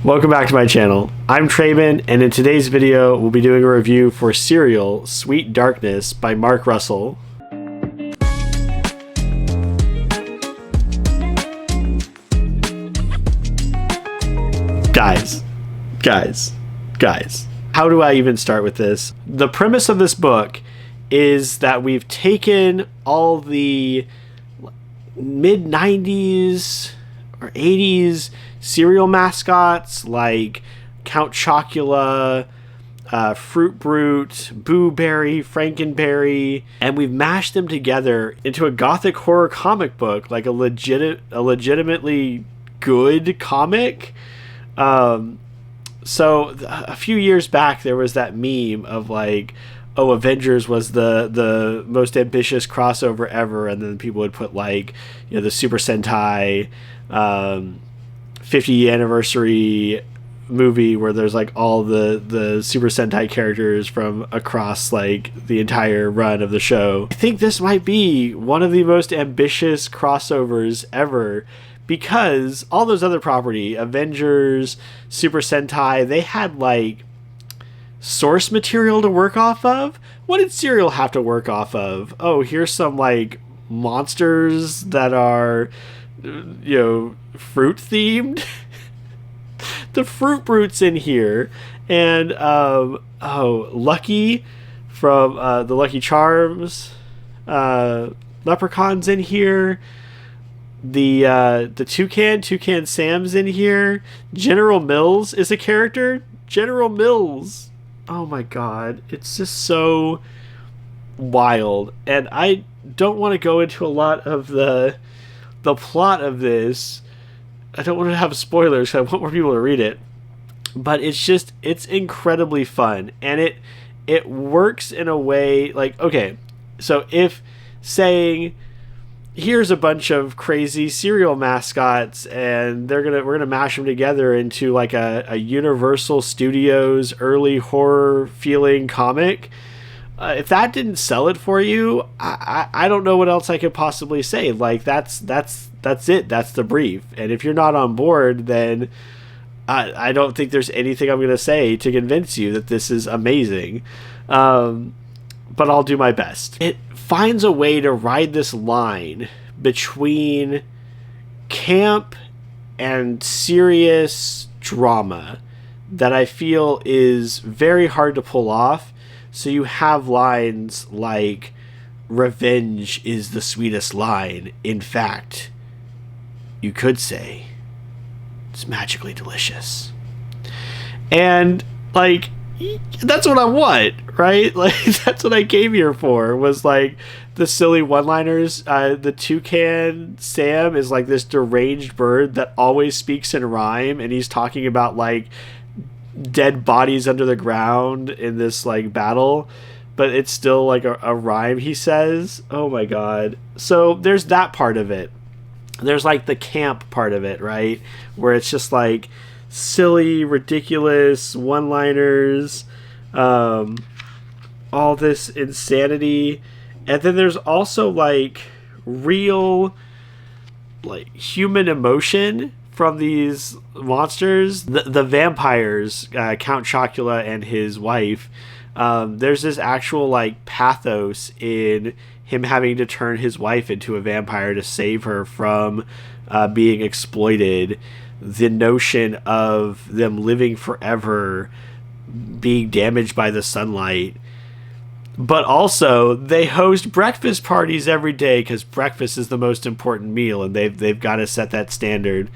Welcome back to my channel. I'm Traven, and in today's video, we'll be doing a review for Serial Sweet Darkness by Mark Russell. Guys. How do I even start with this? The premise of this book is that we've taken all the mid-90s or 80s cereal mascots like Count Chocula, Fruit Brute, Boo Berry, Frankenberry, and we've mashed them together into a gothic horror comic book, like a legitimately good comic. So a few years back, there was that meme of like, oh, Avengers was the most ambitious crossover ever, and then people would put like, the Super Sentai 50th anniversary movie where there's like all the Super Sentai characters from across like the entire run of the show. I think this might be one of the most ambitious crossovers ever, because all those other property, Avengers, Super Sentai, they had like source material to work off of. What did Serial have to work off of? Oh, here's some like monsters that are fruit themed. The Fruit Brute's in here, and Lucky from the Lucky Charms, Leprechaun's in here. The Toucan Sam's in here. General Mills is a character. General Mills. Oh my god, it's just so wild. And I don't want to go into a lot of the plot of this. I don't want to have spoilers, so I want more people to read it. But it's incredibly fun, and it works in a way like, okay, so if saying here's a bunch of crazy cereal mascots and we're gonna mash them together into like a Universal Studios early horror feeling comic, if that didn't sell it for you, I don't know what else I could possibly say. Like that's it. That's the brief. And if you're not on board, then I don't think there's anything I'm gonna say to convince you that this is amazing. But I'll do my best. It finds a way to ride this line between camp and serious drama that I feel is very hard to pull off. So you have lines like, "Revenge is the sweetest line. In fact, you could say it's magically delicious." And like, that's what I want, right? Like, that's what I came here for, was like the silly one-liners. The Toucan Sam is like this deranged bird that always speaks in rhyme, and he's talking about like dead bodies under the ground in this like battle, but it's still like a rhyme he says. Oh my god. So there's that part of it. There's like the camp part of it, right, where it's just like silly, ridiculous one-liners, all this insanity. And then there's also like real like human emotion from these monsters. The vampires, Count Chocula and his wife, there's this actual like pathos in him having to turn his wife into a vampire to save her from being exploited. The notion of them living forever, being damaged by the sunlight. But also, they host breakfast parties every day because breakfast is the most important meal, and they've got to set that standard.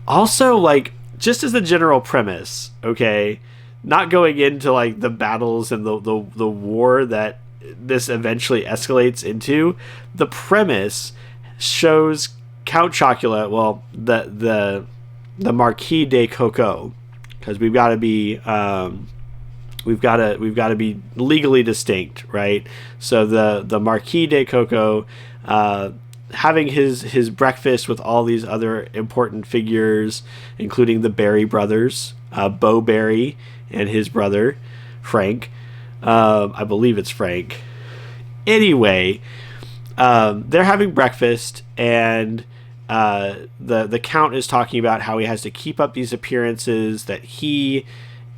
Also, like, just as the general premise, okay, not going into like the battles and the war that this eventually escalates into, the premise shows Count Chocula, well, the Marquis de Coco, because we've got to be legally distinct, right? So the Marquis de Coco, having his breakfast with all these other important figures, including the Berry brothers, Bo Berry and his brother Frank. I believe it's Frank. Anyway, they're having breakfast, and the Count is talking about how he has to keep up these appearances, that he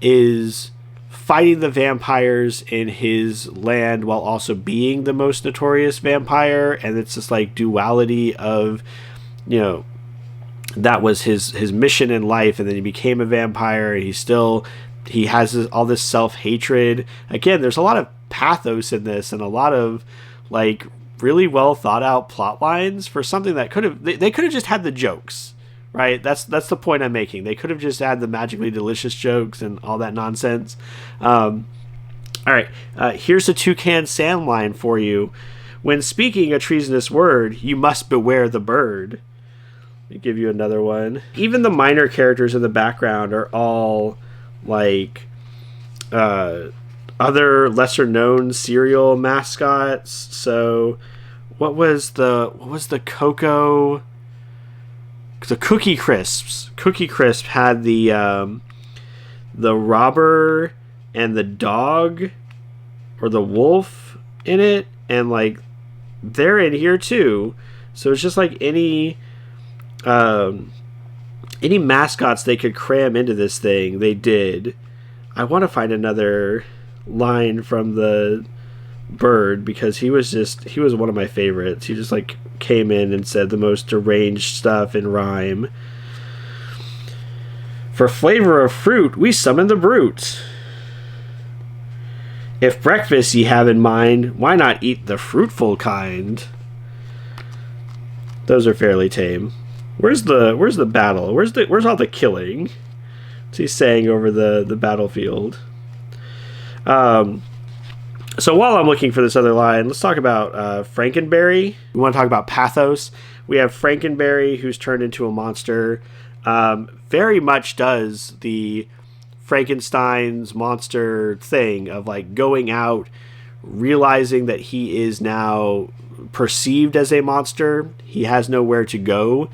is fighting the vampires in his land while also being the most notorious vampire, and it's this like duality of, you know, that was his mission in life, and then he became a vampire, and he has all this self-hatred. Again, there's a lot of pathos in this, and a lot of like really well thought out plot lines for something that they could have just had the jokes, right? That's the point I'm making. They could have just had the magically delicious jokes and all that nonsense. All right, here's a Toucan Sam line for you. When speaking a treasonous word, you must beware the bird. Let me give you another one. Even the minor characters in the background are all like other lesser known cereal mascots. So what was the Cocoa, the Cookie Crisps. Cookie Crisp had the robber and the dog or the wolf in it, and like they're in here too. So it's just like any mascots they could cram into this thing, they did. I want to find another line from the bird, because he was one of my favorites. He just like came in and said the most deranged stuff in rhyme. For flavor of fruit, we summon the brute. If breakfast ye have in mind, why not eat the fruitful kind? Those are fairly tame. Where's the battle? Where's all the killing? What's he saying over the battlefield? So while I'm looking for this other line, let's talk about Frankenberry. We want to talk about pathos. We have Frankenberry, who's turned into a monster. Very much does the Frankenstein's monster thing of like going out, realizing that he is now perceived as a monster. He has nowhere to go.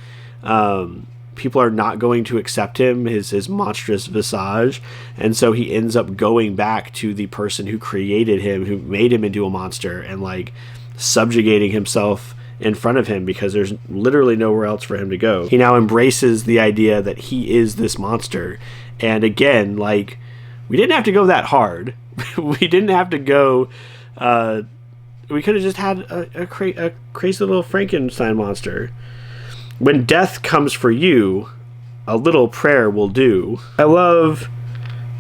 People are not going to accept him, his monstrous visage, and so he ends up going back to the person who created him, who made him into a monster, and like subjugating himself in front of him, because there's literally nowhere else for him to go. He now embraces the idea that he is this monster. And again, like, we didn't have to go that hard. We didn't have to go we could have just had a crazy little Frankenstein monster. When death comes for you, a little prayer will do. I love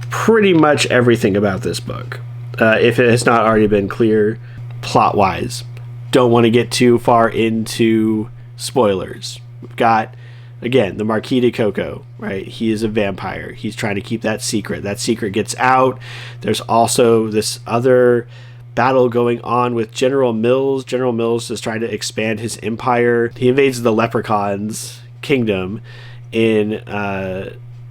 pretty much everything about this book. If it has not already been clear, plot-wise. Don't want to get too far into spoilers. We've got, again, the Marquis de Coco, right? He is a vampire. He's trying to keep that secret. That secret gets out. There's also this other battle going on with General Mills. General Mills is trying to expand his empire. He invades the Leprechaun's kingdom in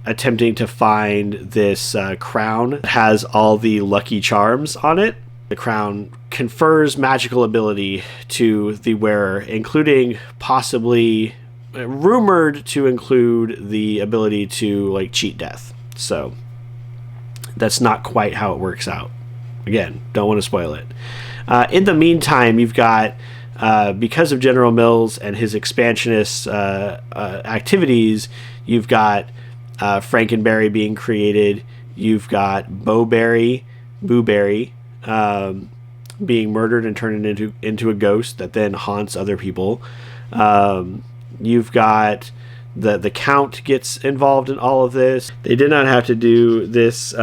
attempting to find this crown that has all the lucky charms on it. The crown confers magical ability to the wearer, including possibly rumored to include the ability to like cheat death. So that's not quite how it works out. Again, don't want to spoil it. In the meantime, you've got, because of General Mills and his expansionist activities, you've got Frankenberry being created. You've got Booberry being murdered and turned into a ghost that then haunts other people. You've got the Count gets involved in all of this. They did not have to do this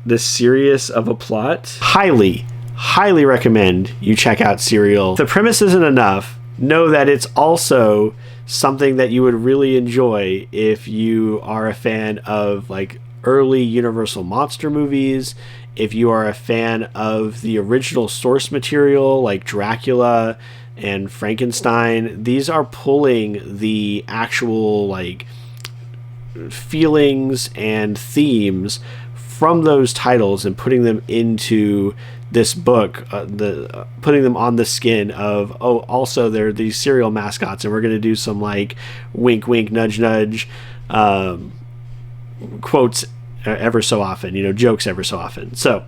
this serious of a plot. Highly recommend you check out Serial. If the premise isn't enough, know that it's also something that you would really enjoy if you are a fan of like early Universal monster movies, if you are a fan of the original source material like Dracula and Frankenstein. These are pulling the actual like feelings and themes from those titles and putting them into this book, putting them on the skin of, oh, also they're these cereal mascots, and we're going to do some like wink wink nudge nudge quotes ever so often, jokes ever so often. So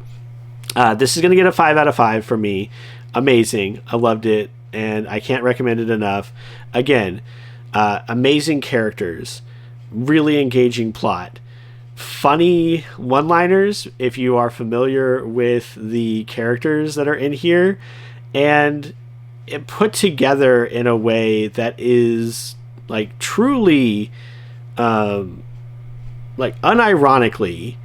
this is going to get a 5 out of 5 for me. Amazing. I loved it. and I can't recommend it enough. Again, amazing characters, really engaging plot, funny one-liners if you are familiar with the characters that are in here, and it put together in a way that is like truly like unironically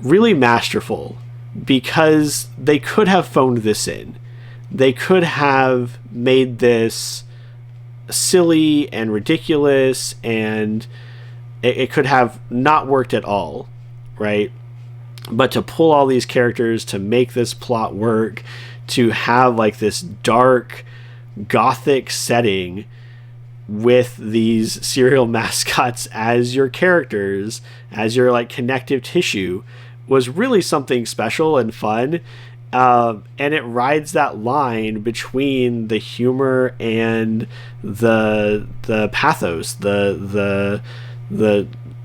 really masterful, because they could have phoned this in. They could have made this silly and ridiculous, and it could have not worked at all, right? But to pull all these characters, to make this plot work, to have like this dark gothic setting with these serial mascots as your characters, as your like connective tissue, was really something special and fun. And it rides that line between the humor and the pathos, the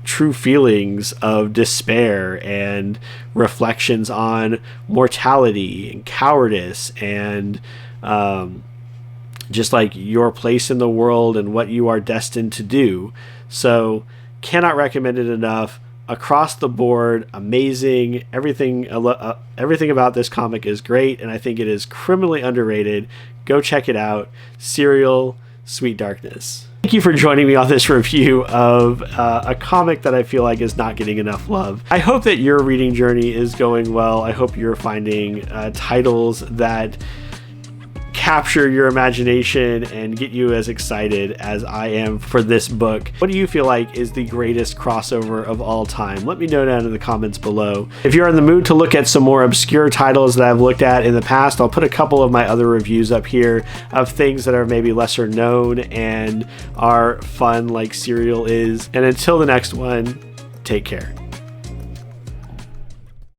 true feelings of despair and reflections on mortality and cowardice and just like your place in the world and what you are destined to do. So cannot recommend it enough. Across the board, amazing. Everything about this comic is great, and I think it is criminally underrated. Go check it out. Serial Sweet Darkness. Thank you for joining me on this review of a comic that I feel like is not getting enough love. I hope that your reading journey is going well. I hope you're finding titles that capture your imagination and get you as excited as I am for this book. What do you feel like is the greatest crossover of all time? Let me know down in the comments below. If you're in the mood to look at some more obscure titles that I've looked at in the past, I'll put a couple of my other reviews up here of things that are maybe lesser known and are fun like Serial is. And until the next one, take care.